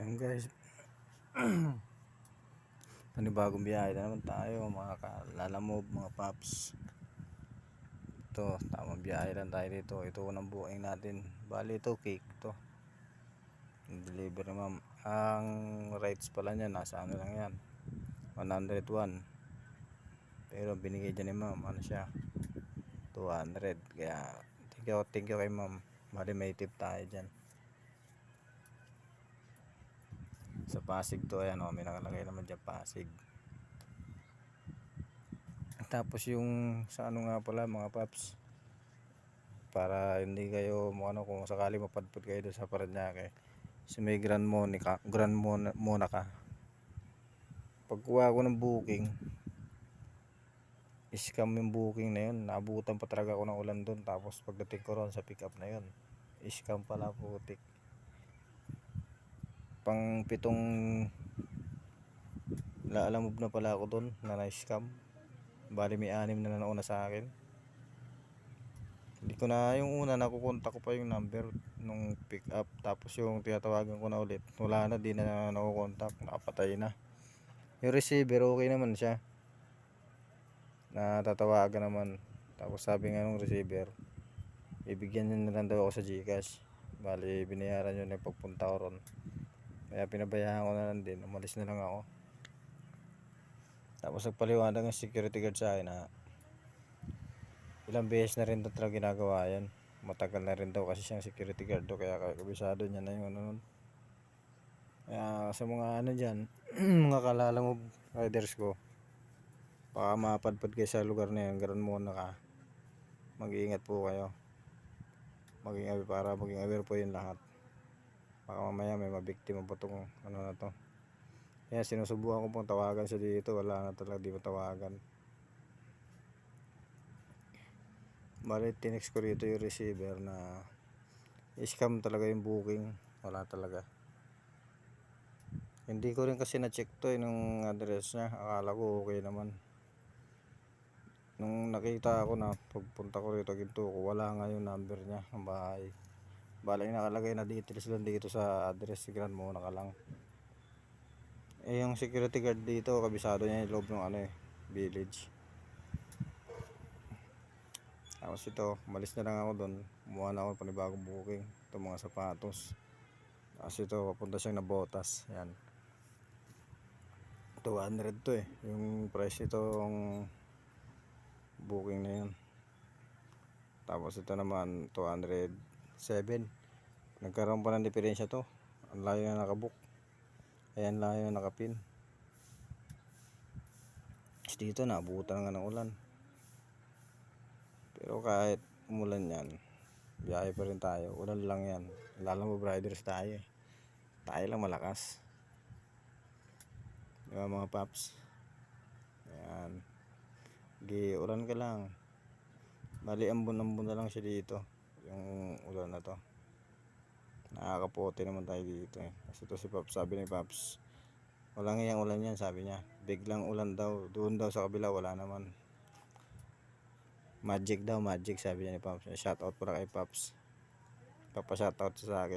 Ayan guys, panibagong biyahe na naman tayo mga kalalamob, mga paps. Ito, tamang biyahe lang tayo dito. Ito unang buuing natin. Bali ito, cake to. Delivery ma'am. Ang rates pala niya, nasa ano lang yan, 101. Pero binigay dyan ni ma'am, ano siya, 200. Kaya thank you kay ma'am. Bali may tip tayo dyan. Sa Pasig to, ayan o, may nakalagay naman dyan Pasig. Tapos yung sa ano nga pala mga paps, para hindi kayo kung sakali mapadpad kayo doon sa Paranaque, si may Grand Monaca. Pagkuha ko ng booking, scam yung booking na yun. Naabutan pa talaga ako ng ulan doon. Tapos pagdating ko ron sa pick up na yun, scam pala, putik. Pang pitong laalamob na pala ako doon na na-scam. Bali may 6 na nauna sa akin. Hindi ko na, yung una nakukontak ko pa yung number nung pick up, tapos yung tinatawagan ko na ulit, wala na, di na nakukontak, nakapatay na. Yung receiver okay naman siya, natatawagan naman. Tapos sabi nga nung receiver, ibigyan niya na lang daw ako sa GCash. Bali binayaran yun na pagpunta ko ron. Kaya pinabayaan ko na lang din, umalis na lang ako. Tapos nagpaliwanag ng security guard sa akin na ilang beses na rin daw talaga ginagawa yan. Matagal na rin daw kasi siyang security guard do, kaya kabisado niya na yung ano nun. Kaya sa mga ano dyan, mga kalala mo riders ko, baka mapadpad kayo sa lugar na yun, Grand Monaca, mag-iingat po kayo. Para maging aware po yung lahat. Baka mamaya may mabiktima po itong ano na to. Kaya sinusubukan ko pong tawagan siya dito, wala na talaga, di matawagan. Bali tinext ko dito yung receiver na scam talaga yung booking, wala talaga. Hindi ko rin kasi na-check to nung address niya, akala ko okay naman. Nung nakita ako na pagpunta ko rito ginto ko, wala nga yung number niya ng bahay. Bali nakalagay na details lang dito sa address, si Grand Monaca lang. Yung security guard dito, kabisado niya yung loob ng village. Tapos ito, umalis na lang ako doon, kumuha na ako ng panibagong booking. Ito mga sapatos. Tapos ito, papunta siyang Nabotas. Yan, 200 to yung price nitong booking na yun. Tapos ito naman 207. Nagkaroon pa ng diferensya to. Ang layo na nakabook, ayan layo na nakapin. Dito naabutan nga ng ulan. Pero kahit umulan yan, biyahe pa rin tayo. Ulan lang yan, lalamove riders tayo tayo lang malakas, diba mga paps? Ayan, ulan ka lang. Bali ambon na lang siya dito, yung ulan na to. Nakakapote naman tayo dito kasi ito si Paps, sabi ni Paps, walang iyang ulan yan, sabi niya. Biglang ulan daw, doon daw sa kabila wala naman. Magic daw, magic, sabi niya ni Paps. Shoutout pala kay Paps, papashoutout sa akin.